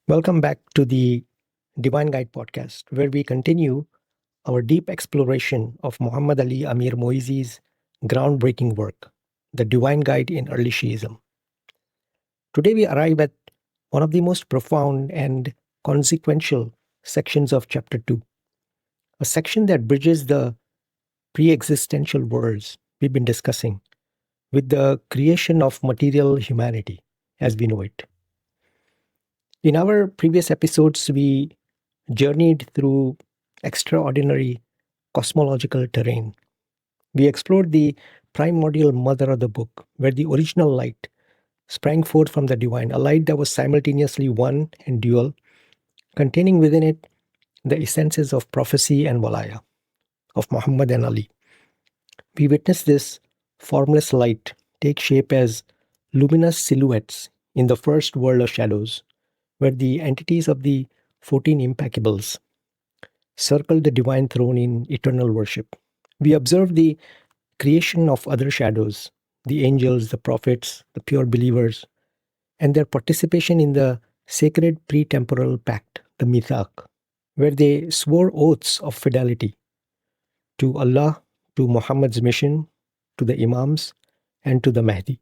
Welcome back to the Divine Guide podcast, where we continue our deep exploration of Mohammed Ali Amir-Moezzi's groundbreaking work, The Divine Guide in Early Shi'ism. Today, we arrive at one of the most profound and consequential sections of Chapter 2, a section that bridges the pre-existential worlds we've been discussing with the creation of material humanity as we know it. In our previous episodes, we journeyed through extraordinary cosmological terrain. We explored the primordial mother of the book, where the original light sprang forth from the divine, a light that was simultaneously one and dual, containing within it the essences of prophecy and walaya, of Muhammad and Ali. We witnessed this formless light take shape as luminous silhouettes in the first world of shadows, where the entities of the 14 impeccables circled the divine throne in eternal worship. We observed the creation of other shadows, the angels, the prophets, the pure believers, and their participation in the sacred pre-temporal pact, the mīthāq, where they swore oaths of fidelity to Allah, to Muhammad's mission, to the Imams, and to the Mahdi.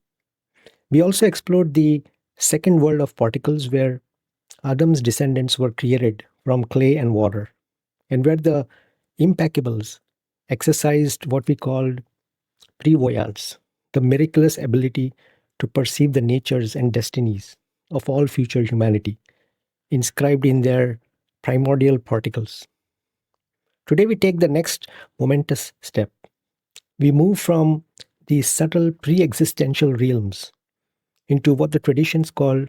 We also explored the second world of particles, where Adam's descendants were created from clay and water, and where the impeccables exercised what we called prevoyance, the miraculous ability to perceive the natures and destinies of all future humanity, inscribed in their primordial particles. Today we take the next momentous step. We move from these subtle pre-existential realms into what the traditions call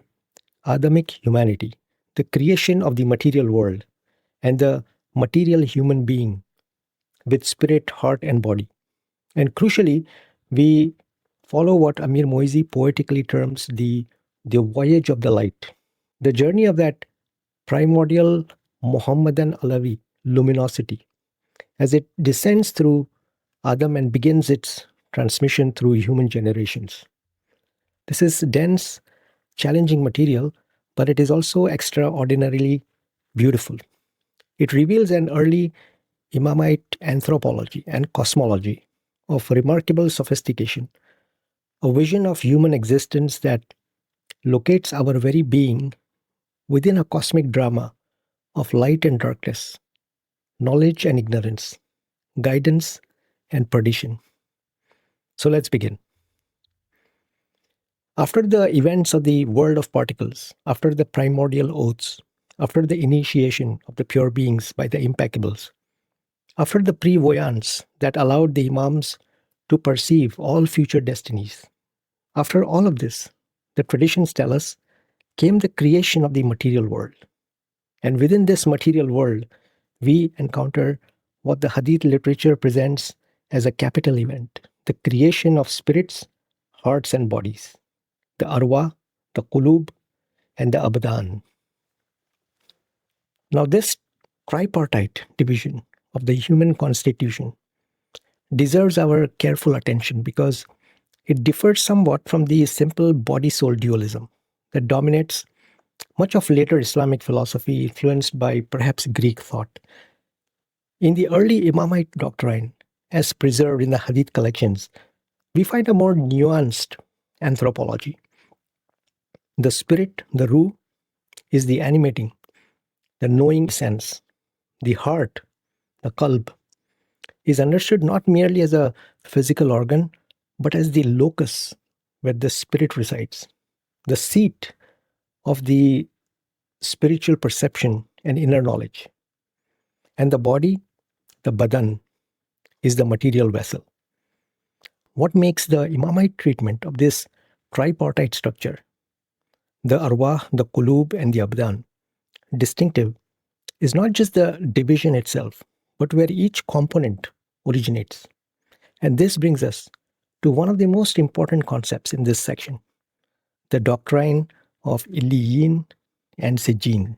Adamic humanity, the creation of the material world, and the material human being with spirit, heart, and body. And crucially, we follow what Amir-Moezzi poetically terms the voyage of the light, the journey of that primordial Muhammadan Alawi luminosity as it descends through Adam and begins its transmission through human generations. This is dense, challenging material, but it is also extraordinarily beautiful. It reveals an early Imamite anthropology and cosmology of remarkable sophistication, a vision of human existence that locates our very being within a cosmic drama of light and darkness, knowledge and ignorance, guidance and perdition. So let's begin. After the events of the world of particles, after the primordial oaths, after the initiation of the pure beings by the impeccables, after the prevoyance that allowed the Imams to perceive all future destinies, after all of this, the traditions tell us, came the creation of the material world. And within this material world, we encounter what the Hadith literature presents as a capital event, the creation of spirits, hearts, and bodies, the arwah, the qulub, and the abadan. Now, this tripartite division of the human constitution deserves our careful attention because it differs somewhat from the simple body-soul dualism that dominates much of later Islamic philosophy, influenced by perhaps Greek thought. In the early Imamite doctrine, as preserved in the Hadith collections, we find a more nuanced anthropology. The spirit, the ruh, is the animating, the knowing sense. The heart, the qalb, is understood not merely as a physical organ, but as the locus where the spirit resides, the seat of the spiritual perception and inner knowledge. And the body, the badan, is the material vessel. What makes the Imamite treatment of this tripartite structure, the arwah, the qulub, and the abdan, distinctive is not just the division itself, but where each component originates. And this brings us to one of the most important concepts in this section, the doctrine of Illiyin and Sijjin.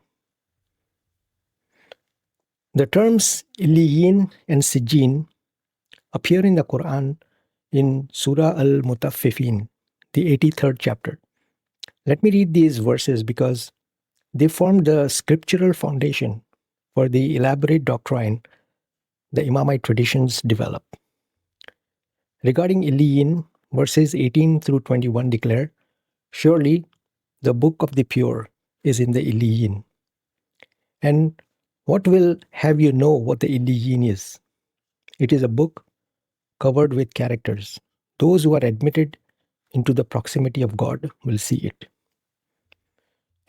The terms Illiyin and Sijjin appear in the Quran in Surah Al-Mutaffifin, the 83rd chapter. Let me read these verses because They formed the scriptural foundation for the elaborate doctrine the Imamite traditions develop. Regarding Illiyin, verses 18 through 21 declare, "Surely the book of the pure is in the Illiyin. And what will have you know what the Illiyin is? It is a book covered with characters. Those who are admitted into the proximity of God will see it."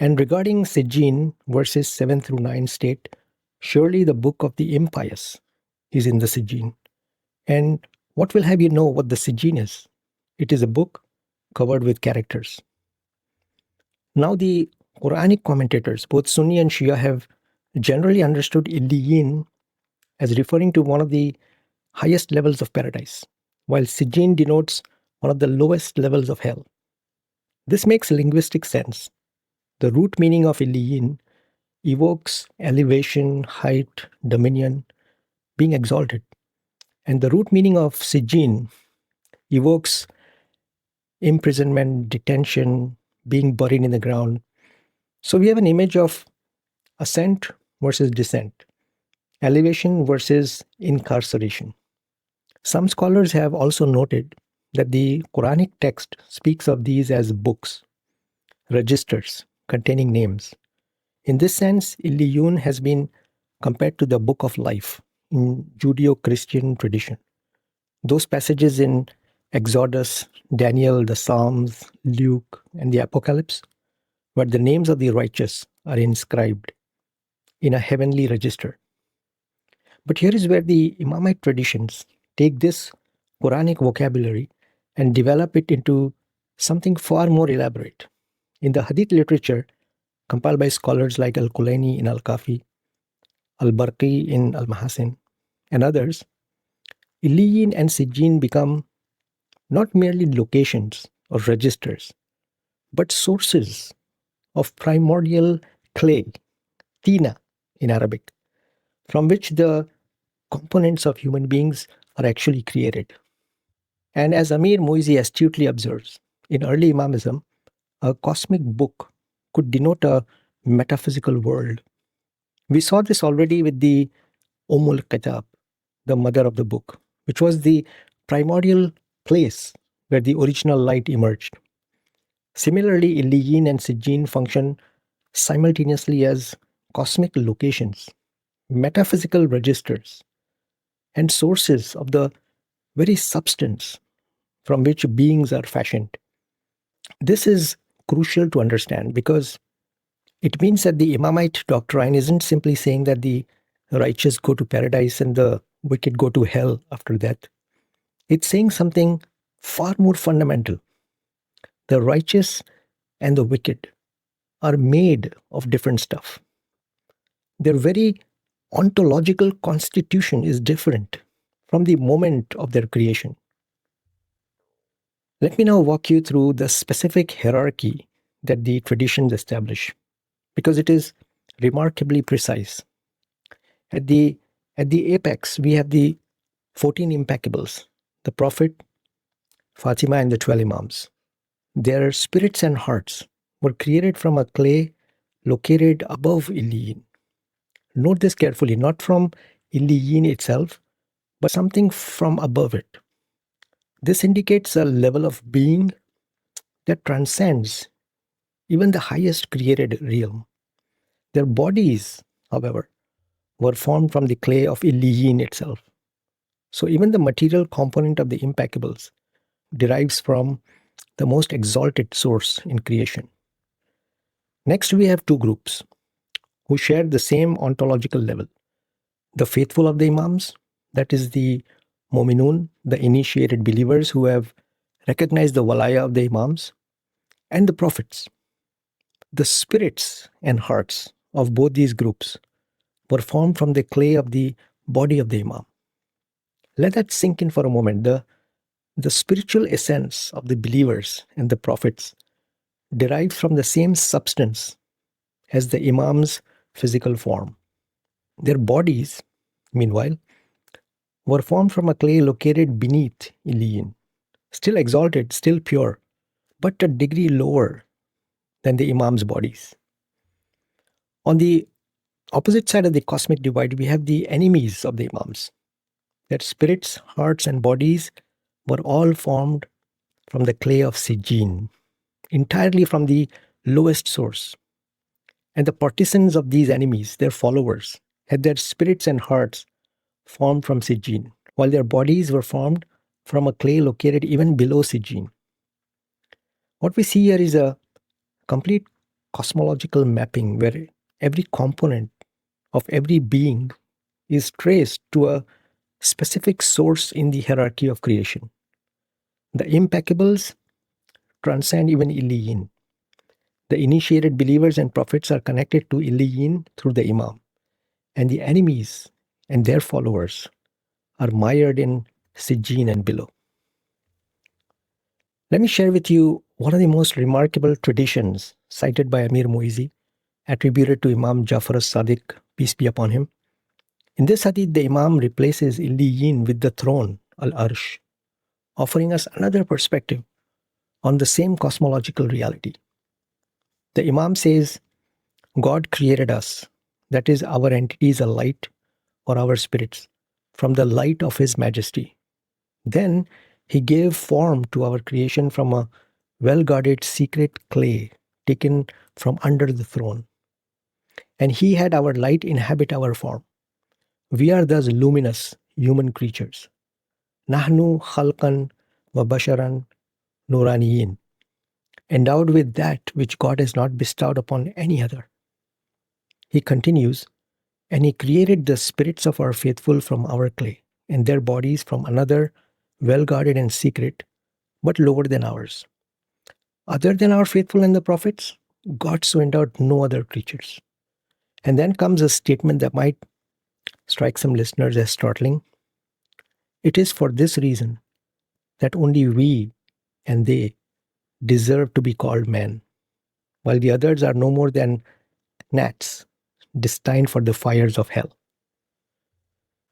And regarding Sijjin, verses 7 through 9 state, "Surely the book of the impious is in the Sijjin. And what will have you know what the Sijjin is? It is a book covered with characters." Now, the Quranic commentators, both Sunni and Shia, have generally understood Illiyin as referring to one of the highest levels of paradise, while Sijjin denotes one of the lowest levels of hell. This makes linguistic sense. The root meaning of Illiyin evokes elevation, height, dominion, being exalted. And the root meaning of Sijjin evokes imprisonment, detention, being buried in the ground. So we have an image of ascent versus descent, elevation versus incarceration. Some scholars have also noted that the Quranic text speaks of these as books, registers containing names. In this sense, Illiyun has been compared to the book of life in Judeo-Christian tradition. Those passages in Exodus, Daniel, the Psalms, Luke, and the Apocalypse, where the names of the righteous are inscribed in a heavenly register. But here is where the Imamite traditions take this Quranic vocabulary and develop it into something far more elaborate. In the Hadith literature, compiled by scholars like Al-Kulaini in Al-Kafi, Al-Barqi in Al-Mahasin, and others, Illiyin and Sijjin become not merely locations or registers, but sources of primordial clay, tina in Arabic, from which the components of human beings are actually created. And as Amir-Moezzi astutely observes, in early Imamism, a cosmic book could denote a metaphysical world. We saw this already with the Kitab, the mother of the book, which was the primordial place where the original light emerged. Similarly, Illiyin and Sijjin function simultaneously as cosmic locations, metaphysical registers, and sources of the very substance from which beings are fashioned. This is crucial to understand because it means that the Imamite doctrine isn't simply saying that the righteous go to paradise and the wicked go to hell after death. It's saying something far more fundamental. The righteous and the wicked are made of different stuff. Their very ontological constitution is different from the moment of their creation. Let me now walk you through the specific hierarchy that the traditions establish, because it is remarkably precise. At the apex, we have the 14 impeccables, the Prophet, Fatima, and the 12 Imams. Their spirits and hearts were created from a clay located above Illiyin. Note this carefully, not from Illiyin itself, but something from above it. This indicates a level of being that transcends even the highest created realm. Their bodies, however, were formed from the clay of Illiyin itself. So even the material component of the impeccables derives from the most exalted source in creation. Next, we have two groups who share the same ontological level. The faithful of the Imams, that is the Mu'minun, the initiated believers who have recognized the walaya of the Imams, and the prophets. The spirits and hearts of both these groups were formed from the clay of the body of the Imam. Let that sink in for a moment. The spiritual essence of the believers and the prophets derived from the same substance as the Imam's physical form. Their bodies, meanwhile, were formed from a clay located beneath Illiyin, still exalted, still pure, but a degree lower than the Imam's bodies. On the opposite side of the cosmic divide, we have the enemies of the Imams. Their spirits, hearts, and bodies were all formed from the clay of Sijjin, entirely from the lowest source. And the partisans of these enemies, their followers, had their spirits and hearts formed from Sijjin, while their bodies were formed from a clay located even below Sijjin. What we see here is a complete cosmological mapping where every component of every being is traced to a specific source in the hierarchy of creation. The impeccables transcend even Illiyin. The initiated believers and prophets are connected to Illiyin through the Imam, and the enemies and their followers are mired in Sijjin and below. Let me share with you one of the most remarkable traditions cited by Amir-Moezzi, attributed to Imam Jafar as-Sadiq, peace be upon him. In this hadith, the Imam replaces Illiyin with the throne, Al-Arsh, offering us another perspective on the same cosmological reality. The Imam says, God created us, that is, our entities, a light or our spirits, from the light of His majesty. Then He gave form to our creation from a well-guarded secret clay taken from under the throne. And He had our light inhabit our form. We are thus luminous human creatures. Nahnu khalqan wa basharan nuraniyin, endowed with that which God has not bestowed upon any other. He continues, and He created the spirits of our faithful from our clay, and their bodies from another, well-guarded and secret, but lower than ours. Other than our faithful and the prophets, God so endowed no other creatures. And then comes a statement that might strike some listeners as startling. It is for this reason that only we and they deserve to be called men, while the others are no more than gnats destined for the fires of hell.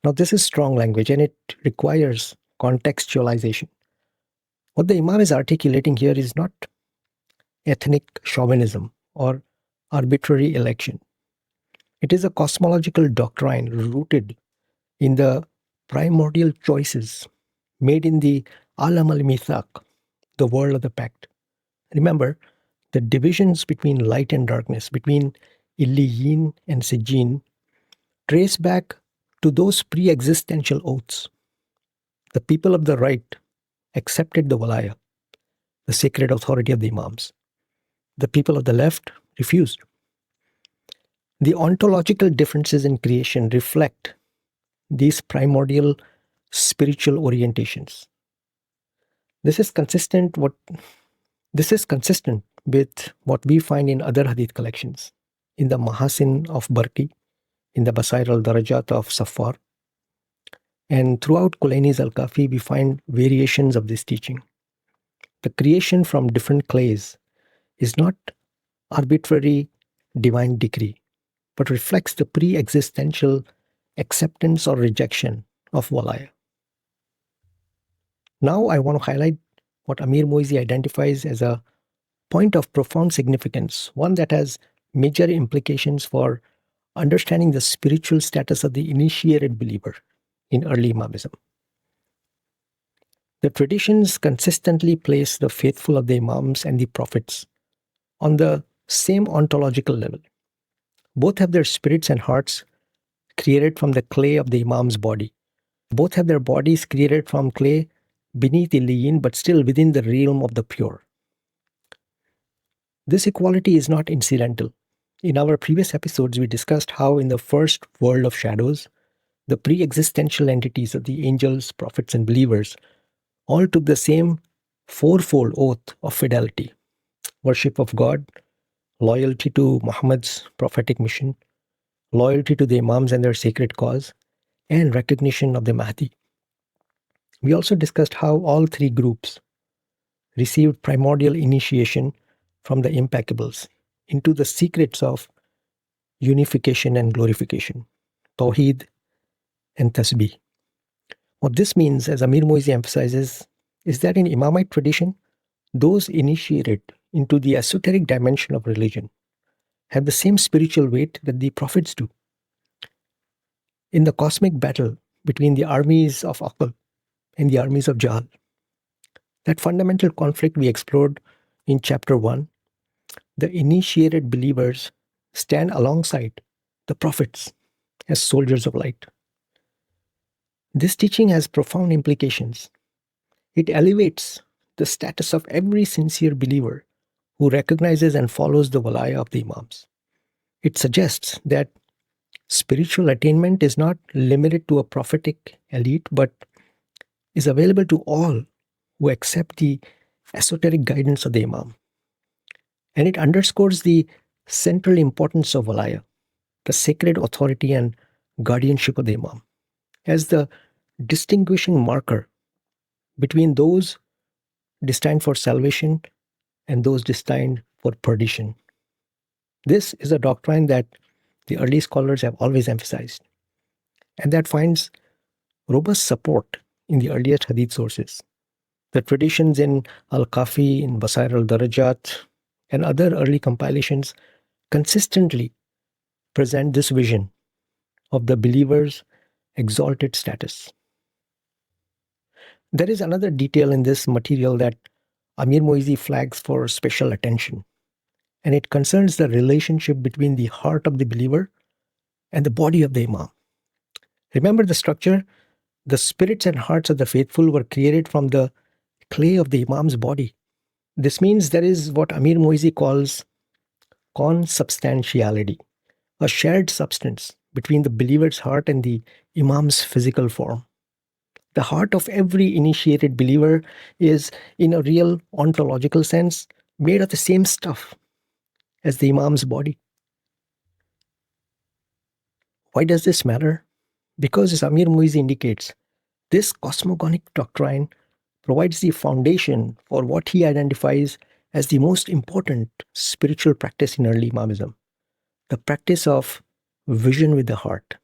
Now, this is strong language and it requires contextualization. What the Imam is articulating here is not ethnic chauvinism or arbitrary election. It is a cosmological doctrine rooted in the primordial choices made in the alam al-mīthāq, the world of the pact. Remember, the divisions between light and darkness, between Illiyin and Sijjin, trace back to those pre-existential oaths. The people of the right accepted the walaya, the sacred authority of the Imams. The people of the left refused. The ontological differences in creation reflect these primordial spiritual orientations. This is consistent with what we find in other hadith collections, in the Mahasin of Barqi, in the Basair al-Darajat of Safar, and throughout Kulaini's Al-Kafi, we find variations of this teaching. The creation from different clays is not arbitrary divine decree, but reflects the pre-existential acceptance or rejection of walaya. Now I want to highlight what Amir-Moezzi identifies as a point of profound significance, one that has major implications for understanding the spiritual status of the initiated believer in early Imamism. The traditions consistently place the faithful of the Imams and the prophets on the same ontological level. Both have their spirits and hearts created from the clay of the Imam's body. Both have their bodies created from clay beneath Illiyin, but still within the realm of the pure. This equality is not incidental. In our previous episodes, we discussed how in the first world of shadows, the pre-existential entities of the angels, prophets, and believers all took the same fourfold oath of fidelity: worship of God, loyalty to Muhammad's prophetic mission, loyalty to the Imams and their sacred cause, and recognition of the Mahdi. We also discussed how all three groups received primordial initiation from the impeccables into the secrets of unification and glorification, Tawheed and Tasbih. What this means, as Amir-Moezzi emphasizes, is that in Imamite tradition, those initiated into the esoteric dimension of religion have the same spiritual weight that the prophets do. In the cosmic battle between the armies of Aql and the armies of Jahl, that fundamental conflict we explored in chapter 1, the initiated believers stand alongside the prophets as soldiers of light. This teaching has profound implications. It elevates the status of every sincere believer who recognizes and follows the walaya of the Imams. It suggests that spiritual attainment is not limited to a prophetic elite, but is available to all who accept the esoteric guidance of the Imam. And it underscores the central importance of walaya, the sacred authority and guardianship of the Imam, as the distinguishing marker between those destined for salvation and those destined for perdition. This is a doctrine that the early scholars have always emphasized, and that finds robust support in the earliest hadith sources. The traditions in Al-Kafi, in Basair al-Darajat, and other early compilations consistently present this vision of the believer's exalted status. There is another detail in this material that Amir-Moezzi flags for special attention, and it concerns the relationship between the heart of the believer and the body of the Imam. Remember the structure? The spirits and hearts of the faithful were created from the clay of the Imam's body. This means there is what Amir-Moezzi calls consubstantiality, a shared substance between the believer's heart and the Imam's physical form. The heart of every initiated believer is, in a real ontological sense, made of the same stuff as the Imam's body. Why does this matter? Because, as Amir-Moezzi indicates, this cosmogonic doctrine provides the foundation for what he identifies as the most important spiritual practice in early Imamism, the practice of vision with the heart,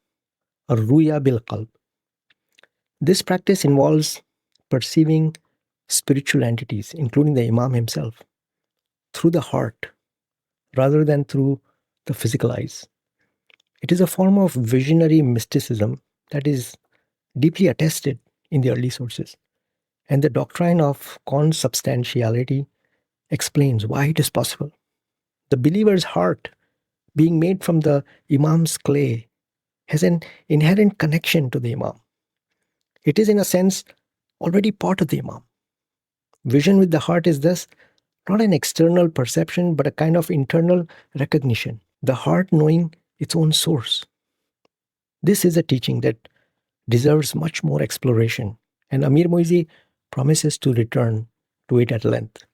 or ruya bil qalb. This practice involves perceiving spiritual entities, including the Imam himself, through the heart rather than through the physical eyes. It is a form of visionary mysticism that is deeply attested in the early sources. And the doctrine of consubstantiality explains why it is possible. The believer's heart, being made from the Imam's clay, has an inherent connection to the Imam. It is, in a sense, already part of the Imam. Vision with the heart is thus not an external perception, but a kind of internal recognition, the heart knowing its own source. This is a teaching that deserves much more exploration, and Amir-Moezzi promises to return to it at length.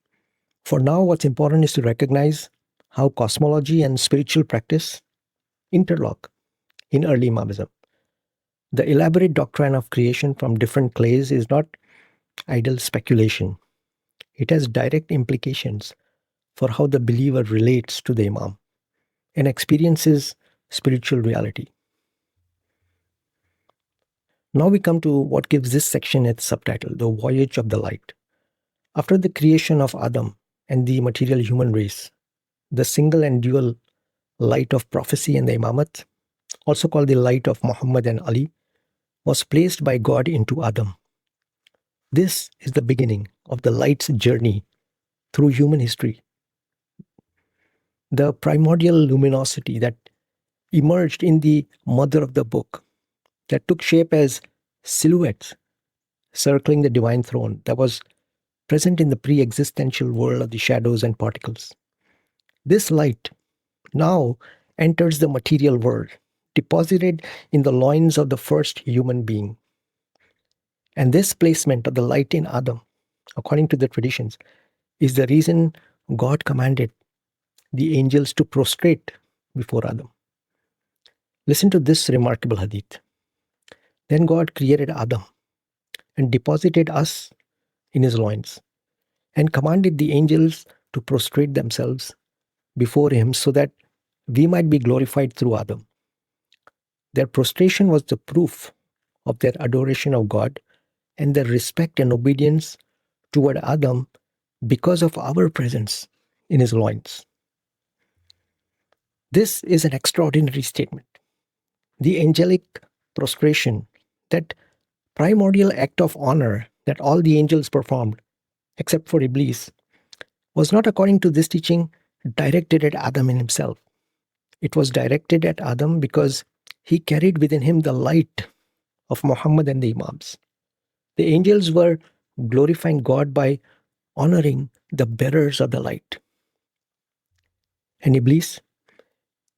For now, what's important is to recognize how cosmology and spiritual practice interlock in early Imamism. The elaborate doctrine of creation from different clays is not idle speculation. It has direct implications for how the believer relates to the Imam and experiences spiritual reality. Now we come to what gives this section its subtitle, The Voyage of the Light. After the creation of Adam and the material human race, the single and dual light of prophecy and the Imamate, also called the light of Muhammad and Ali, was placed by God into Adam. This is the beginning of the light's journey through human history. The primordial luminosity that emerged in the mother of the book, that took shape as silhouettes circling the divine throne, that was present in the pre-existential world of the shadows and particles. This light now enters the material world, deposited in the loins of the first human being. And this placement of the light in Adam, according to the traditions, is the reason God commanded the angels to prostrate before Adam. Listen to this remarkable hadith. Then God created Adam and deposited us in his loins and commanded the angels to prostrate themselves before him so that we might be glorified through Adam. Their prostration was the proof of their adoration of God and their respect and obedience toward Adam because of our presence in his loins. This is an extraordinary statement. The angelic prostration, that primordial act of honor that all the angels performed, except for Iblis, was not, according to this teaching, directed at Adam in himself. It was directed at Adam because he carried within him the light of Muhammad and the Imams. The angels were glorifying God by honoring the bearers of the light. And Iblis,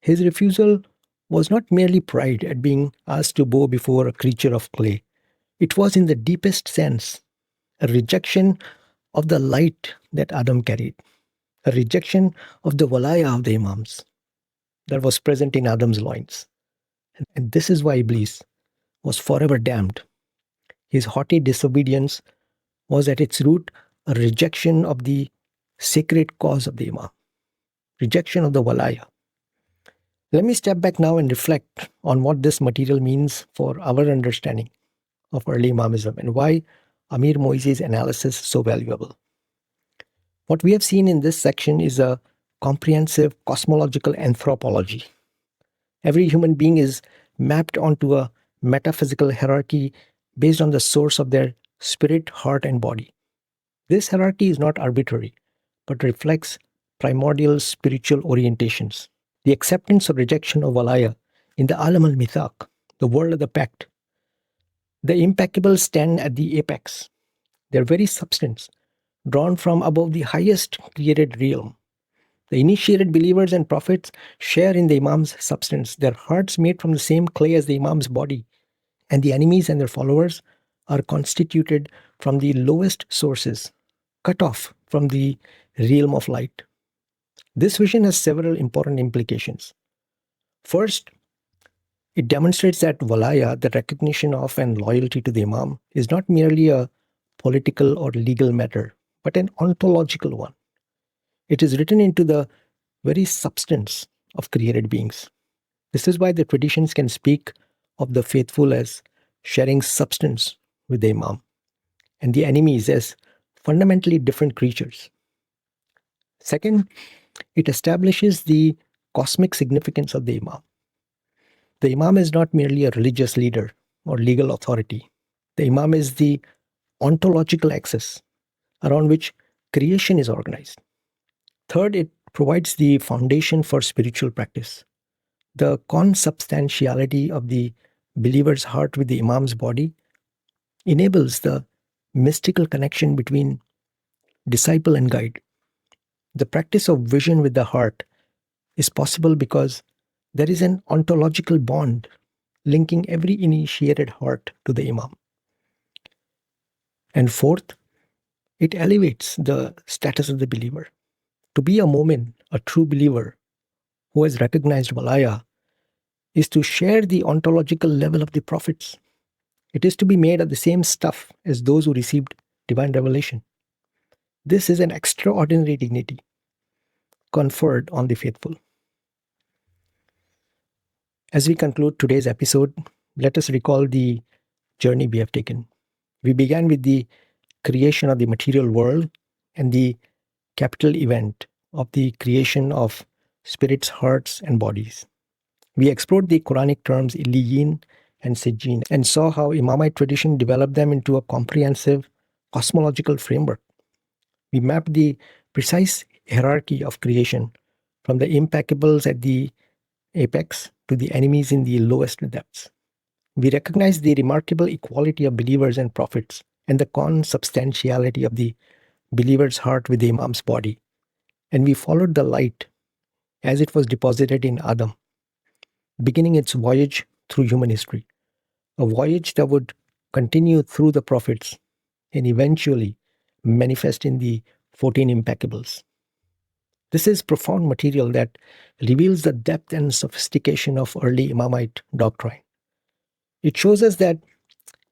his refusal was not merely pride at being asked to bow before a creature of clay. It was, in the deepest sense, a rejection of the light that Adam carried, a rejection of the walaya of the Imams that was present in Adam's loins. And this is why Iblis was forever damned. His haughty disobedience was at its root a rejection of the sacred cause of the Imam, rejection of the walaya. Let me step back now and reflect on what this material means for our understanding of early Imamism and why Amir-Moezzi's analysis is so valuable. What we have seen in this section is a comprehensive cosmological anthropology. Every human being is mapped onto a metaphysical hierarchy based on the source of their spirit, heart, and body. This hierarchy is not arbitrary, but reflects primordial spiritual orientations. The acceptance or rejection of walaya in the alam al-mīthāq, the world of the pact. The impeccables stand at the apex, their very substance, drawn from above the highest created realm. The initiated believers and prophets share in the Imam's substance, their hearts made from the same clay as the Imam's body, and the enemies and their followers are constituted from the lowest sources, cut off from the realm of light. This vision has several important implications. First, it demonstrates that walaya, the recognition of and loyalty to the Imam, is not merely a political or legal matter, but an ontological one. It is written into the very substance of created beings. This is why the traditions can speak of the faithful as sharing substance with the Imam, and the enemies as fundamentally different creatures. Second, it establishes the cosmic significance of the Imam. The Imam is not merely a religious leader or legal authority. The Imam is the ontological axis around which creation is organized. Third, it provides the foundation for spiritual practice. The consubstantiality of the believer's heart with the Imam's body enables the mystical connection between disciple and guide. The practice of vision with the heart is possible because there is an ontological bond linking every initiated heart to the Imam. And fourth, it elevates the status of the believer. To be a mu'min, a true believer who has recognized walaya, is to share the ontological level of the prophets. It is to be made of the same stuff as those who received divine revelation. This is an extraordinary dignity conferred on the faithful. As we conclude today's episode, let us recall the journey we have taken. We began with the creation of the material world and the capital event of the creation of spirits, hearts, and bodies. We explored the Quranic terms Illiyin and Sijjin and saw how Imamite tradition developed them into a comprehensive cosmological framework. We mapped the precise hierarchy of creation from the impeccables at the apex to the enemies in the lowest depths. We recognized the remarkable equality of believers and prophets and the consubstantiality of the believer's heart with the Imam's body. And we followed the light as it was deposited in Adam, beginning its voyage through human history, a voyage that would continue through the prophets and eventually manifest in the 14 impeccables. This is profound material that reveals the depth and sophistication of early Imamite doctrine. It shows us that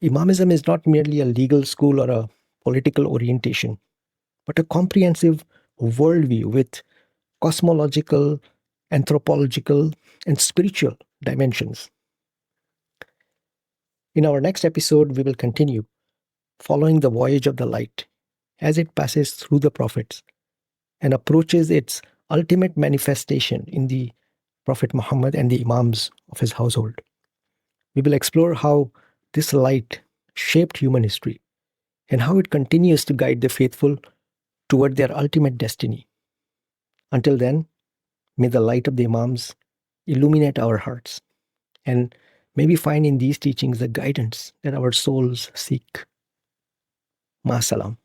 Imamism is not merely a legal school or a political orientation, but a comprehensive worldview with cosmological, anthropological, and spiritual dimensions. In our next episode, we will continue following the voyage of the light as it passes through the prophets and approaches its ultimate manifestation in the Prophet Muhammad and the Imams of his household. We will explore how this light shaped human history and how it continues to guide the faithful toward their ultimate destiny. Until then, may the light of the Imams illuminate our hearts, and may we find in these teachings the guidance that our souls seek. Ma salam.